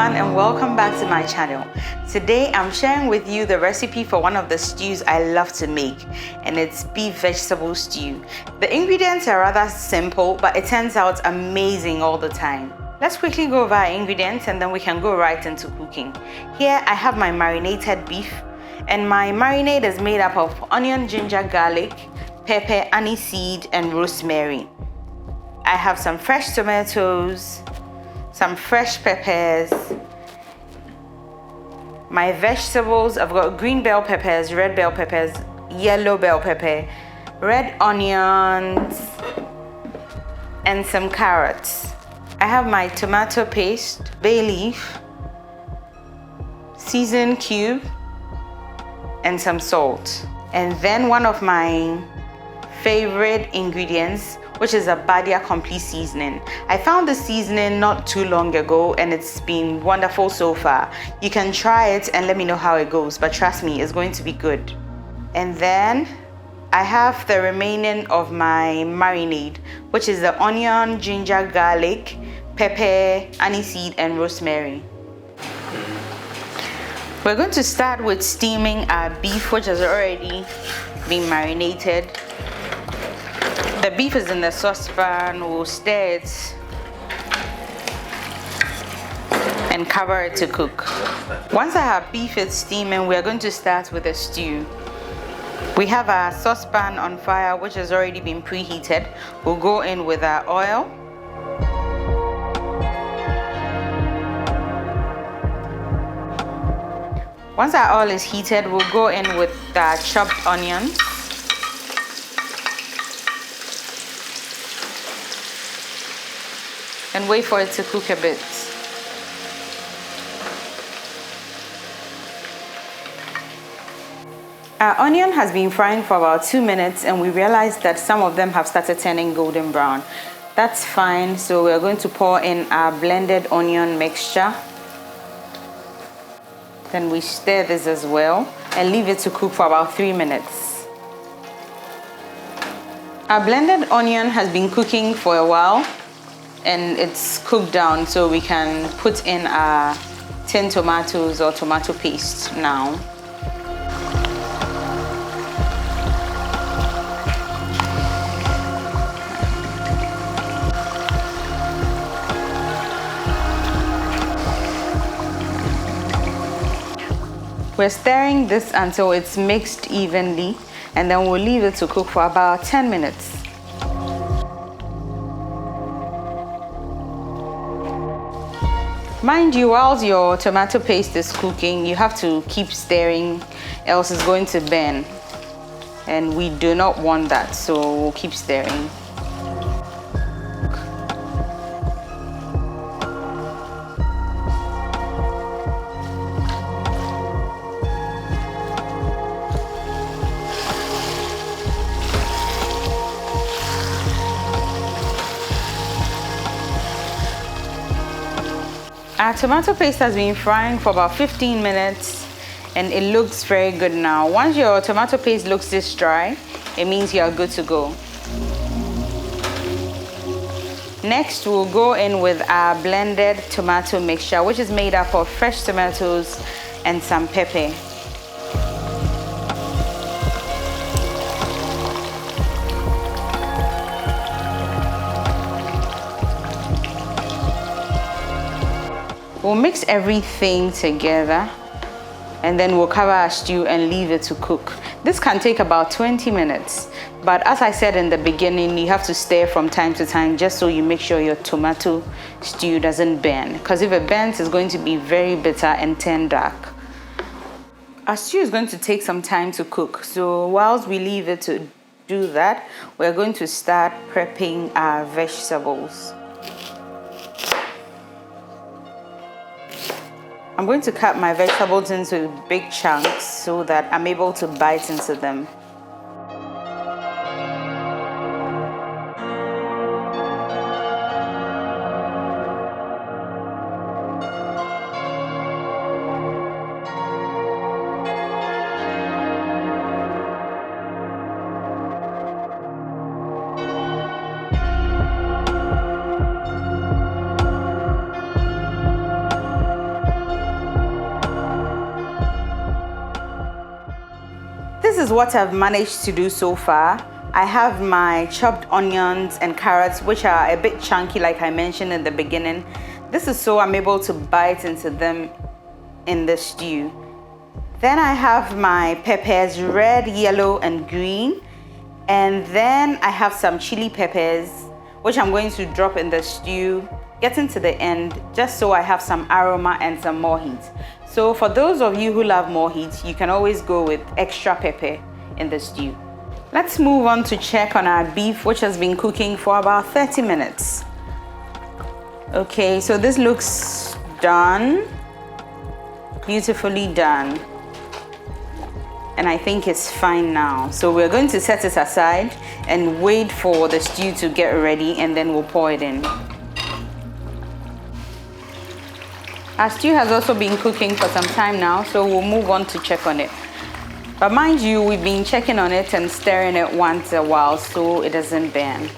And welcome back to my channel. Today I'm sharing with you the recipe for one of the stews I love to make, and it's beef vegetable stew. The ingredients are rather simple, but it turns out amazing all the time. Let's quickly go over our ingredients and then we can go right into cooking. Here I have my marinated beef, and my marinade is made up of onion, ginger, garlic, pepper, aniseed, and rosemary. I have some fresh tomatoes, some fresh peppers, my vegetables. I've got green bell peppers, red bell peppers, yellow bell pepper, red onions, and some carrots. I have my tomato paste, bay leaf, seasoned cube, and some salt. And then one of my favorite ingredients, which is a Badia complete seasoning. I found the seasoning not too long ago and it's been wonderful so far. You can try it and let me know how it goes, but trust me, it's going to be good. And then I have the remaining of my marinade, which is the onion, ginger, garlic, pepper, aniseed, and rosemary. We're going to start with steaming our beef, which has already been marinated. The beef is in the saucepan. We'll stir it and cover it to cook. Once our beef is steaming, we are going to start with the stew. We have our saucepan on fire, which has already been preheated. We'll go in with our oil. Once our oil is heated, we'll go in with the chopped onions. And wait for it to cook a bit. Our onion has been frying for about 2 minutes and we realized that some of them have started turning golden brown. That's fine, so we're going to pour in our blended onion mixture. Then we stir this as well and leave it to cook for about 3 minutes. Our blended onion has been cooking for a while and it's cooked down, so we can put in our tin tomatoes or tomato paste now. We're stirring this until it's mixed evenly, and then we'll leave it to cook for about 10 minutes. Mind you, while your tomato paste is cooking, you have to keep stirring, else it's going to burn. And we do not want that, so we'll keep stirring. Our tomato paste has been frying for about 15 minutes and it looks very good now. Once your tomato paste looks this dry, it means you are good to go. Next, we'll go in with our blended tomato mixture, which is made up of fresh tomatoes and some pepper. We'll mix everything together and then we'll cover our stew and leave it to cook. This can take about 20 minutes, but as I said in the beginning, you have to stir from time to time just so you make sure your tomato stew doesn't burn, because if it burns, it's going to be very bitter and turn dark. Our stew is going to take some time to cook, so whilst we leave it to do that, we're going to start prepping our vegetables. I'm going to cut my vegetables into big chunks so that I'm able to bite into them. This is what I've managed to do so far. I have my chopped onions and carrots, which are a bit chunky like I mentioned in the beginning. This is so I'm able to bite into them in the stew. Then I have my peppers, red, yellow, and green. And then I have some chili peppers, which I'm going to drop in the stew, getting to the end, just so I have some aroma and some more heat. So for those of you who love more heat, you can always go with extra pepper in the stew. Let's move on to check on our beef, which has been cooking for about 30 minutes. Okay, so this looks done, beautifully done. And I think it's fine now. So we're going to set it aside and wait for the stew to get ready, and then we'll pour it in. Our stew has also been cooking for some time now, so we'll move on to check on it. But mind you, we've been checking on it and stirring it once a while so it doesn't burn.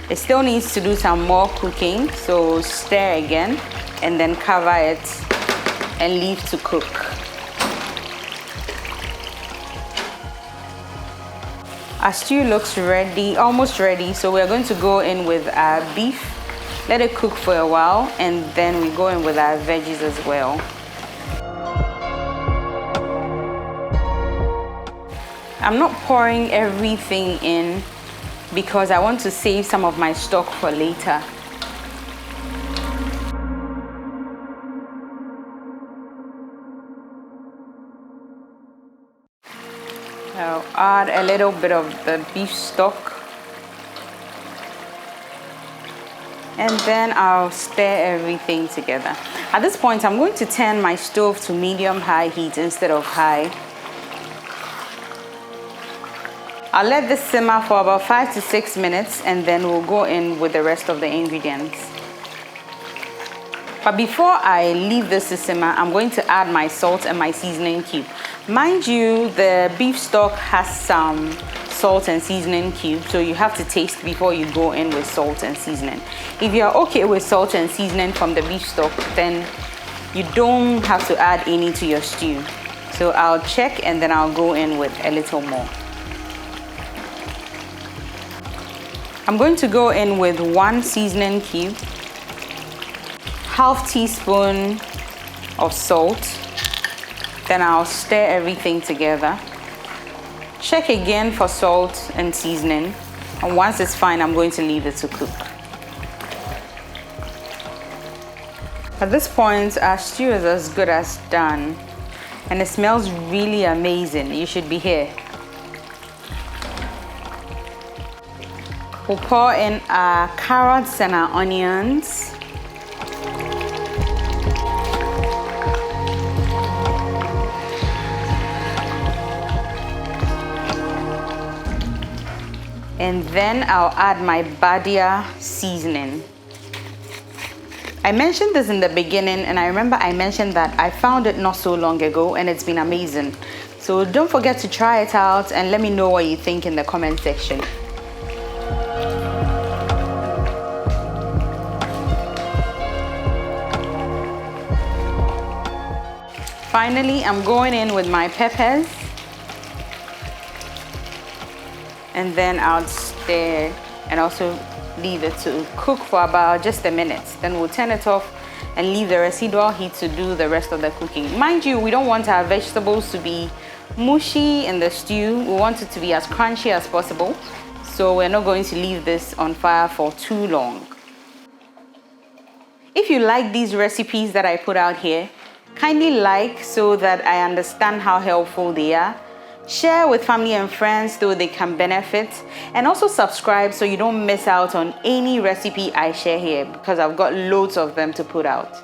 It still needs to do some more cooking, so stir again and then cover it and leave to cook. Our stew looks ready, almost ready, so we're going to go in with our beef. Let it cook for a while, and then we go in with our veggies as well. I'm not pouring everything in because I want to save some of my stock for later. I'll add a little bit of the beef stock. And then I'll stir everything together. At this point, I'm going to turn my stove to medium-high heat instead of high. I'll let this simmer for about 5 to 6 minutes, and then we'll go in with the rest of the ingredients. But before I leave this to simmer, I'm going to add my salt and my seasoning cube. Mind you, the beef stock has some salt and seasoning cube, so you have to taste before you go in with salt and seasoning. If you're okay with salt and seasoning from the beef stock, then you don't have to add any to your stew. So I'll check and then I'll go in with a little more. I'm going to go in with 1 seasoning cube, half teaspoon of salt. Then I'll stir everything together. Check again for salt and seasoning, and once it's fine, I'm going to leave it to cook. At this point, our stew is as good as done, and it smells really amazing. You should be here. We'll pour in our carrots and our onions. And then I'll add my Badia seasoning. I mentioned this in the beginning, and I remember I mentioned that I found it not so long ago and it's been amazing. So don't forget to try it out and let me know what you think in the comment section. Finally, I'm going in with my peppers. And then I'll stir and also leave it to cook for about just a minute. Then we'll turn it off and leave the residual heat to do the rest of the cooking. Mind you, we don't want our vegetables to be mushy in the stew. We want it to be as crunchy as possible. So we're not going to leave this on fire for too long. If you like these recipes that I put out here, kindly like so that I understand how helpful they are. Share with family and friends so they can benefit, and also subscribe so you don't miss out on any recipe I share here, because I've got loads of them to put out.